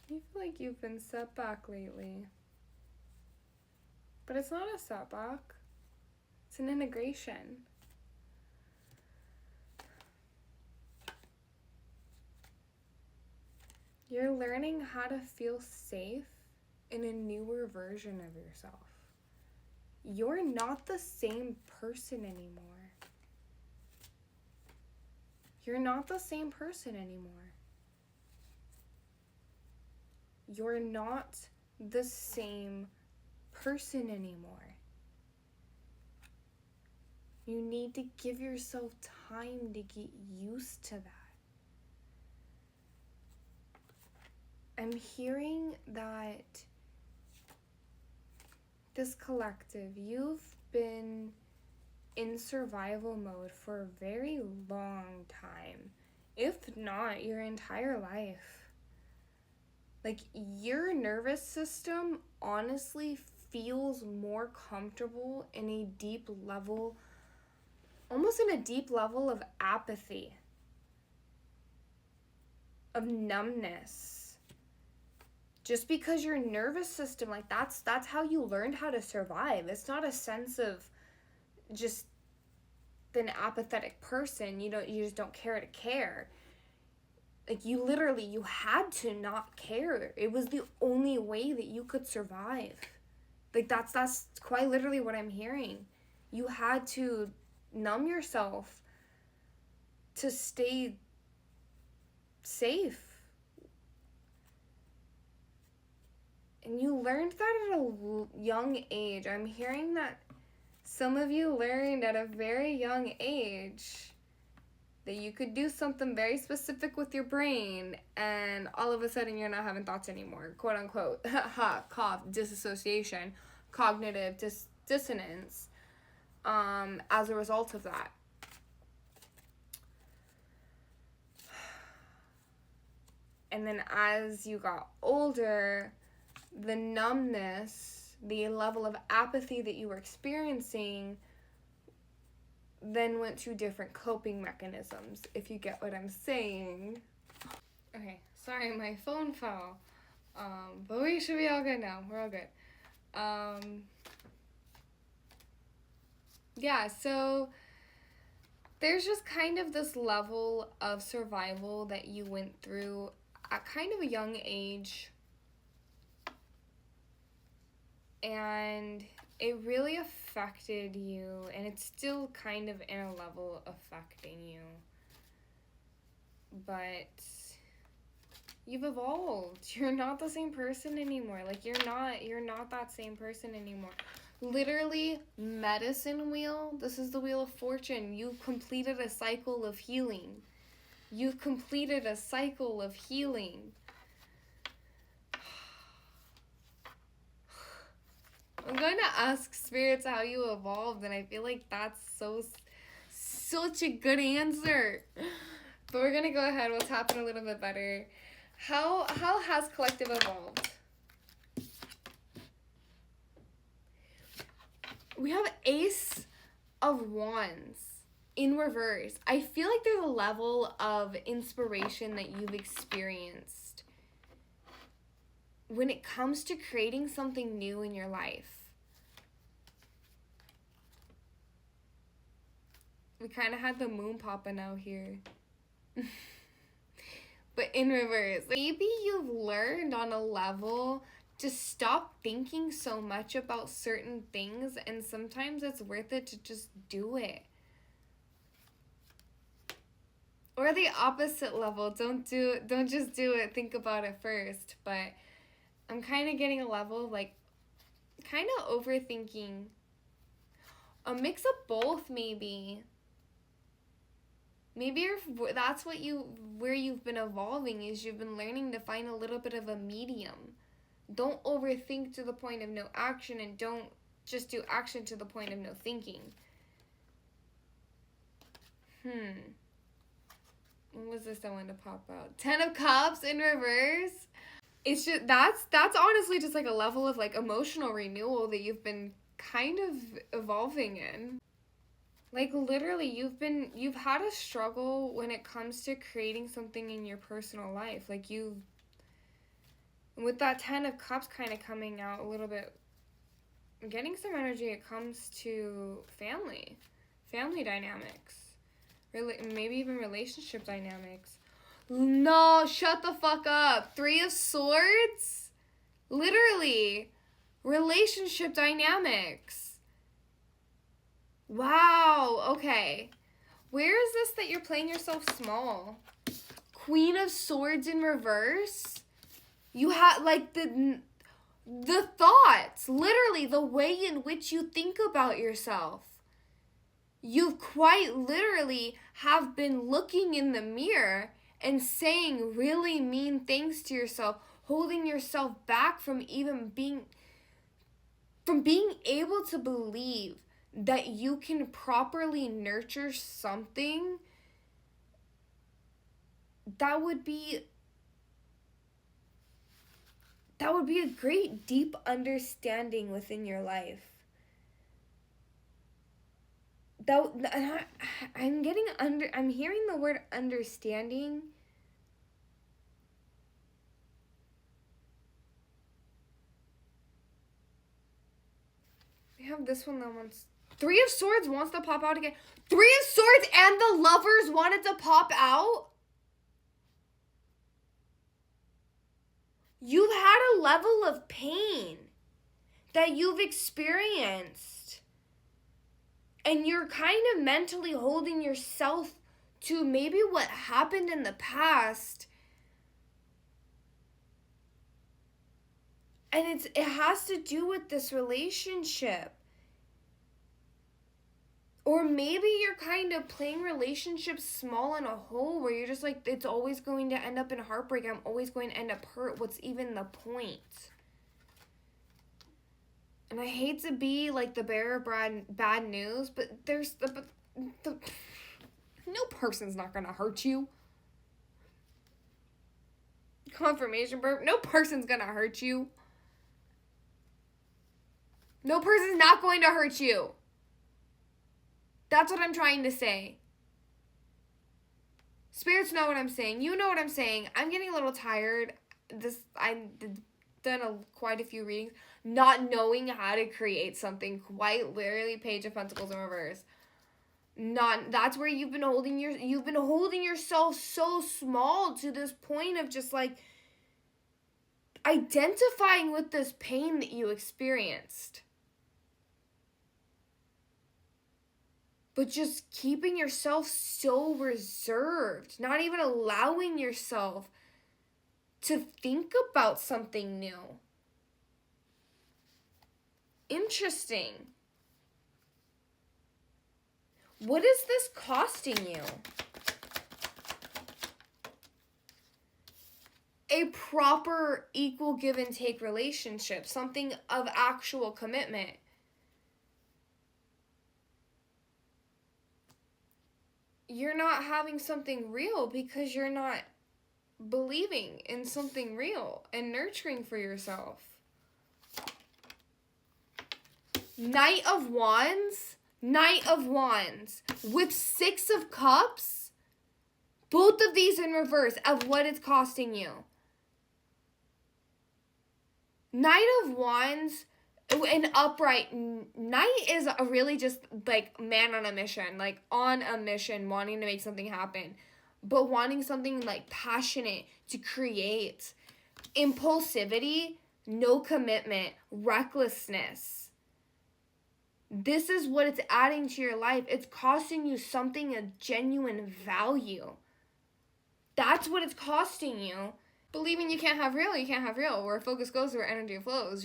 You feel like you've been set back lately. But it's not a setback. It's an integration. You're learning how to feel safe in a newer version of yourself. You're not the same person anymore. You're not the same person anymore. You're not the same person anymore. You need to give yourself time to get used to that. I'm hearing that this collective, you've been in survival mode for a very long time, if not your entire life. Like, your nervous system honestly feels more comfortable in a deep level, almost in a deep level of apathy, of numbness. Just because your nervous system, like, that's how you learned how to survive. It's not a sense of just an apathetic person. You just don't care to care. Like, you had to not care. It was the only way that you could survive. Like, that's quite literally what I'm hearing. You had to numb yourself to stay safe. And you learned that at a young age. I'm hearing that some of you learned at a very young age that you could do something very specific with your brain, and all of a sudden you're not having thoughts anymore, quote unquote. Cough, disassociation, cognitive dissonance, as a result of that. And then as you got older, the numbness, the level of apathy that you were experiencing then went to different coping mechanisms, if you get what I'm saying. Okay, sorry, my phone fell. But we should be all good now. We're all good. Yeah, so there's just kind of this level of survival that you went through at kind of a young age. And it really affected you, and it's still kind of in a level affecting you. But you've evolved. You're not the same person anymore. Like, you're not that same person anymore. Literally, medicine wheel, this is the wheel of fortune. You've completed a cycle of healing. You've completed a cycle of healing. I'm going to ask spirits how you evolved, and I feel like that's such a good answer. But we're going to go ahead. We'll tap in a little bit better. How has collective evolved? We have Ace of Wands in reverse. I feel like there's a level of inspiration that you've experienced when it comes to creating something new in your life. We kind of had the moon popping out here. But in reverse. Maybe you've learned on a level to stop thinking so much about certain things, and sometimes it's worth it to just do it. Or the opposite level. Don't just do it. Think about it first. But I'm kind of getting a level of, like, kind of overthinking. A mix of both, maybe. Maybe that's where you've been evolving, is you've been learning to find a little bit of a medium. Don't overthink to the point of no action, and don't just do action to the point of no thinking. What was this I wanted to pop out? 10 of Cups in reverse. It's just, that's honestly just like a level of, like, emotional renewal that you've been kind of evolving in. Like, literally, you've had a struggle when it comes to creating something in your personal life. Like, With that 10 of Cups kind of coming out a little bit, getting some energy, it comes to family dynamics, maybe even relationship dynamics. No, shut the fuck up. 3 of Swords? Literally. Relationship dynamics. Wow, okay. Where is this that you're playing yourself small? Queen of Swords in reverse? You have, like, the thoughts, literally the way in which you think about yourself. You quite literally have been looking in the mirror and saying really mean things to yourself, holding yourself back from being able to believe that you can properly nurture something that would be a great deep understanding within your life. I'm hearing the word understanding. We have this one that wants 3 of Swords wants to pop out again. 3 of Swords and the Lovers wanted to pop out. You've had a level of pain that you've experienced. And you're kind of mentally holding yourself to maybe what happened in the past. And it has to do with this relationship. Or maybe you're kind of playing relationships small in a hole where you're just like, it's always going to end up in heartbreak. I'm always going to end up hurt. What's even the point? And I hate to be like the bearer of bad news, but no person's not going to hurt you. Confirmation burp. No person's going to hurt you. No person's not going to hurt you. That's what I'm trying to say. Spirits know what I'm saying. You know what I'm saying. I'm getting a little tired. I've done quite a few readings. Not knowing how to create something. Quite literally Page of Pentacles in reverse. That's where you've been holding yourself so small to this point of just like identifying with this pain that you experienced. But just keeping yourself so reserved, not even allowing yourself to think about something new. Interesting. What is this costing you? A proper equal give and take relationship, something of actual commitment. You're not having something real because you're not believing in something real and nurturing for yourself. Knight of Wands with 6 of Cups. Both of these in reverse of what it's costing you. Knight of Wands, an upright knight is a really just like man on a mission, like on a mission, wanting to make something happen, but wanting something like passionate to create. Impulsivity, no commitment, recklessness. This is what it's adding to your life. It's costing you something of genuine value. That's what it's costing you. Believing you can't have real, you can't have real. Where focus goes, where energy flows.